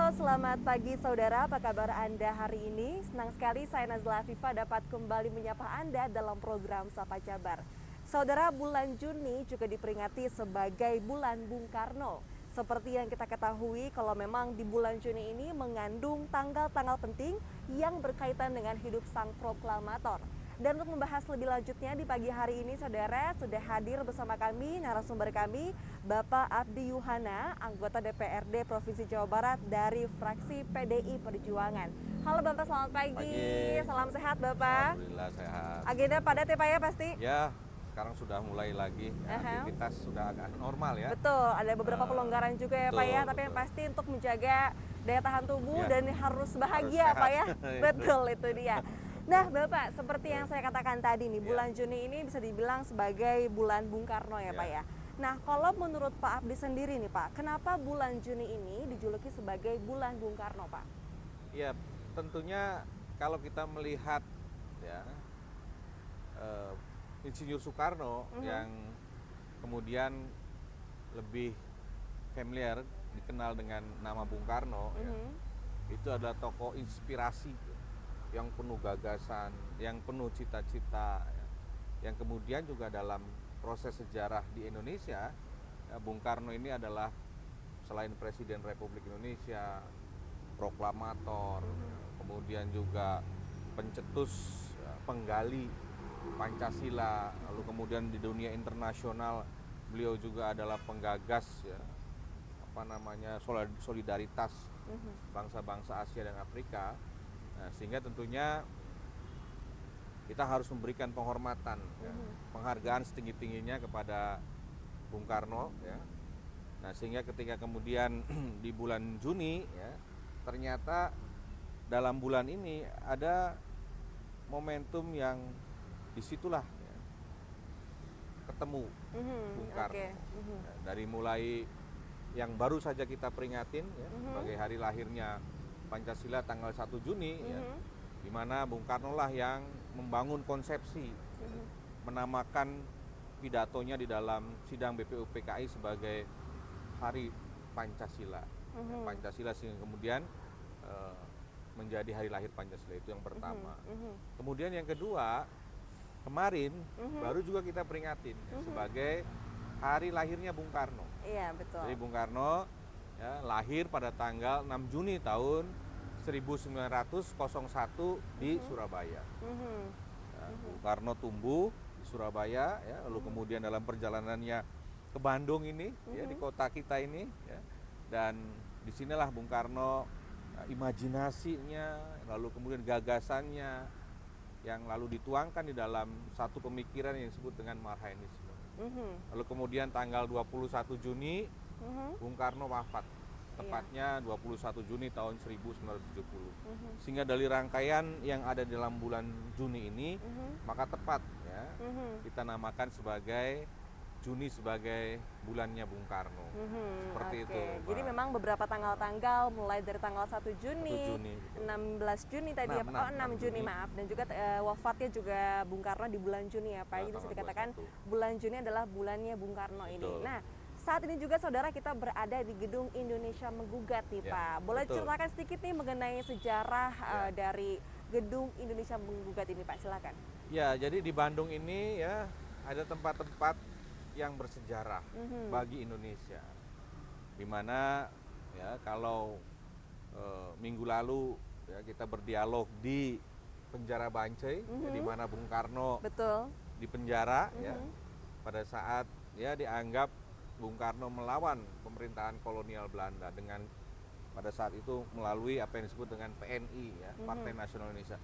Halo, selamat pagi saudara. Apa kabar Anda hari ini? Senang sekali saya Nazla Afifa dapat kembali menyapa Anda dalam program Sapa Jabar. Saudara, bulan Juni juga diperingati sebagai bulan Bung Karno. Seperti yang kita ketahui, kalau memang di bulan Juni ini mengandung tanggal-tanggal penting yang berkaitan dengan hidup sang proklamator. Dan untuk membahas lebih lanjutnya di pagi hari ini, saudara, sudah hadir bersama kami narasumber kami, Bapak Abdi Yuhana, anggota DPRD Provinsi Jawa Barat dari fraksi PDI Perjuangan. Halo Bapak, selamat pagi. Salam sehat Bapak. Alhamdulillah sehat. Agenda padat ya Pak ya pasti? Ya, sekarang sudah mulai lagi, aktivitas sudah agak normal ya. Betul, ada beberapa pelonggaran juga ya Pak ya, tapi yang betul. pasti untuk menjaga daya tahan tubuh Ya. dan harus bahagia Harus Pak ya. sehat. Betul, itu dia. Nah Bapak, seperti yang saya katakan tadi nih, bulan Juni ini bisa dibilang sebagai bulan Bung Karno ya Pak ya. Nah, kalau menurut Pak Abdi sendiri nih Pak, kenapa bulan Juni ini dijuluki sebagai bulan Bung Karno Pak? Ya, tentunya kalau kita melihat ya Insinyur Soekarno yang kemudian lebih familiar dikenal dengan nama Bung Karno ya, itu adalah tokoh inspirasi yang penuh gagasan, yang penuh cita-cita, yang kemudian juga dalam proses sejarah di Indonesia, Bung Karno ini adalah selain Presiden Republik Indonesia, proklamator, kemudian juga pencetus, penggali Pancasila, lalu kemudian di dunia internasional beliau juga adalah penggagas solidaritas bangsa-bangsa Asia dan Afrika. Nah, sehingga tentunya kita harus memberikan penghormatan, penghargaan setinggi-tingginya kepada Bung Karno. Ya. Nah, sehingga ketika kemudian di bulan Juni, ya, ternyata dalam bulan ini ada momentum yang disitulah ya, ketemu Bung Karno. Ya, dari mulai yang baru saja kita peringatin, ya, sebagai hari lahirnya Pancasila tanggal 1 Juni, ya, di mana Bung Karno lah yang membangun konsepsi, menamakan pidatonya di dalam sidang BPUPKI sebagai Hari Pancasila. Pancasila sehingga kemudian menjadi hari lahir Pancasila, itu yang pertama. Kemudian yang kedua, kemarin baru juga kita peringatin ya, sebagai hari lahirnya Bung Karno. Iya, betul. Jadi Bung Karno ya, lahir pada tanggal 6 Juni tahun 1901 di Surabaya. Ya, Bung Karno tumbuh di Surabaya, ya, lalu kemudian dalam perjalanannya ke Bandung ini, ya, di kota kita ini, ya, dan disinilah Bung Karno imajinasinya, lalu kemudian gagasannya yang lalu dituangkan di dalam satu pemikiran yang disebut dengan Marhainisme. Lalu kemudian tanggal 21 Juni Bung Karno wafat, tepatnya 21 Juni tahun 1970. Sehingga dari rangkaian yang ada dalam bulan Juni ini, maka tepat ya, kita namakan sebagai Juni sebagai bulannya Bung Karno. Seperti itu. Jadi memang beberapa tanggal-tanggal mulai dari tanggal 1 Juni, 16 Juni tadi ya, 6 Juni maaf, dan juga wafatnya juga Bung Karno di bulan Juni ya Pak. Jadi bisa dikatakan bulan Juni adalah bulannya Bung Karno ini. Nah, saat ini juga saudara kita berada di Gedung Indonesia Menggugat nih Pak. Boleh ceritakan sedikit nih mengenai sejarah dari Gedung Indonesia Menggugat ini Pak, silakan. Ya, jadi di Bandung ini ya ada tempat-tempat yang bersejarah bagi Indonesia, di mana ya kalau minggu lalu ya kita berdialog di penjara Bancai, ya, di mana Bung Karno dipenjara ya pada saat ya dianggap Bung Karno melawan pemerintahan kolonial Belanda dengan pada saat itu melalui apa yang disebut dengan PNI ya, Partai Nasional Indonesia.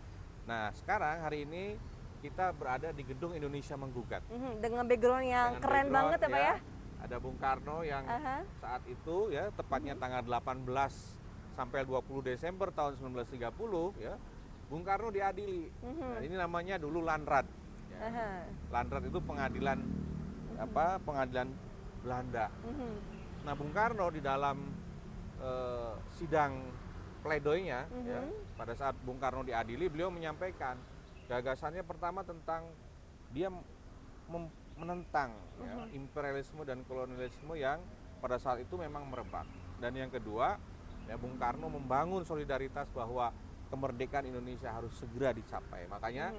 Nah, sekarang hari ini kita berada di Gedung Indonesia Menggugat. Dengan background yang keren banget ya Pak ya. Ada Bung Karno yang saat itu ya, tepatnya tanggal 18 sampai 20 Desember tahun 1930 ya, Bung Karno diadili. Nah, ini namanya dulu Lanrad. Ya. Lanrad itu pengadilan pengadilan Belanda. Nah, Bung Karno di dalam sidang pledoinya ya, pada saat Bung Karno diadili, beliau menyampaikan gagasannya pertama tentang dia menentang imperialisme dan kolonialisme yang pada saat itu memang merebak. Dan yang kedua, ya, Bung Karno membangun solidaritas bahwa kemerdekaan Indonesia harus segera dicapai. Makanya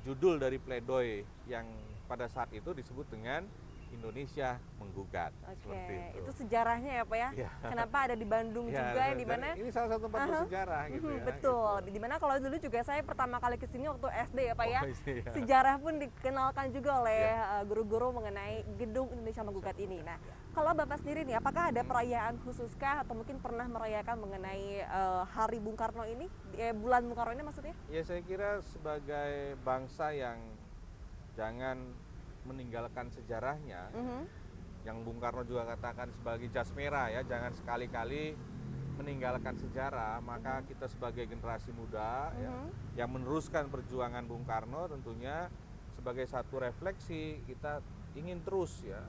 judul dari pledoi yang pada saat itu disebut dengan Indonesia Menggugat. Seperti itu sejarahnya ya Pak ya. Ya. Kenapa ada di Bandung Ya, juga yang dimana ini salah satu tempat bersejarah gitu ya. betul. Gitu. Dimana kalau dulu juga saya pertama kali kesini waktu SD ya Pak ya. Iya. Sejarah pun dikenalkan juga oleh guru-guru mengenai gedung Indonesia Menggugat ini. Nah, kalau Bapak sendiri nih, apakah ada perayaan khususkah atau mungkin pernah merayakan mengenai Hari Bung Karno ini, bulan Bung Karno ini maksudnya? Ya, saya kira sebagai bangsa yang jangan meninggalkan sejarahnya, yang Bung Karno juga katakan sebagai jas merah ya, jangan sekali-kali meninggalkan sejarah. Maka kita sebagai generasi muda ya, yang meneruskan perjuangan Bung Karno, tentunya sebagai satu refleksi kita ingin terus ya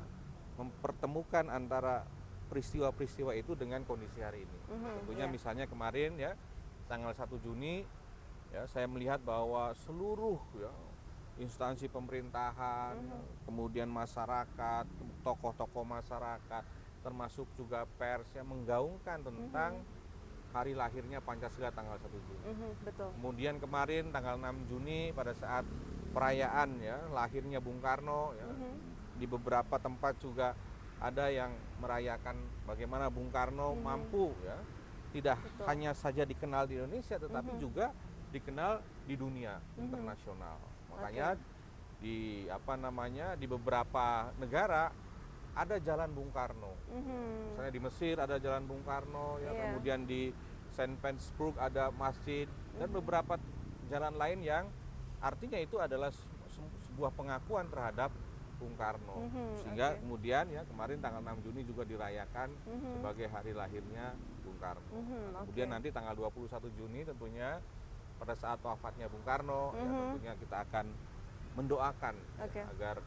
mempertemukan antara peristiwa-peristiwa itu dengan kondisi hari ini. Tentunya misalnya kemarin ya tanggal 1 Juni ya, saya melihat bahwa seluruh ya instansi pemerintahan, kemudian masyarakat, tokoh-tokoh masyarakat, termasuk juga pers yang menggaungkan tentang hari lahirnya Pancasila tanggal 1 Juni. Betul. Kemudian kemarin tanggal 6 Juni pada saat perayaan ya lahirnya Bung Karno ya, di beberapa tempat juga ada yang merayakan bagaimana Bung Karno mampu ya tidak hanya saja dikenal di Indonesia tetapi juga dikenal di dunia internasional. Makanya di di beberapa negara ada jalan Bung Karno. Misalnya di Mesir ada jalan Bung Karno ya, kemudian di Saint Petersburg ada masjid dan beberapa jalan lain yang artinya itu adalah sebuah pengakuan terhadap Bung Karno. Sehingga kemudian ya kemarin tanggal 6 Juni juga dirayakan sebagai hari lahirnya Bung Karno. Kemudian nanti tanggal 21 Juni tentunya pada saat wafatnya Bung Karno ya tentunya kita akan mendoakan ya, agar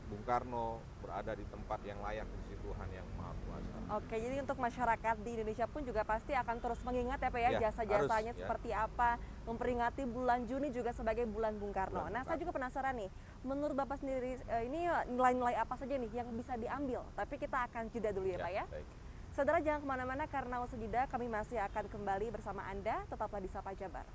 Bung Karno berada di tempat yang layak di sisi Tuhan yang Maha Kuasa. Oke, jadi untuk masyarakat di Indonesia pun juga pasti akan terus mengingat ya Pak ya, jasa-jasanya seperti apa, memperingati bulan Juni juga sebagai bulan Bung Karno. Nah, saya juga penasaran nih, menurut Bapak sendiri ini nilai-nilai apa saja nih yang bisa diambil? Tapi kita akan jeda dulu ya Pak ya. Baik. Saudara jangan kemana-mana karena usai jeda kami masih akan kembali bersama Anda, tetaplah di Sapa Jabar.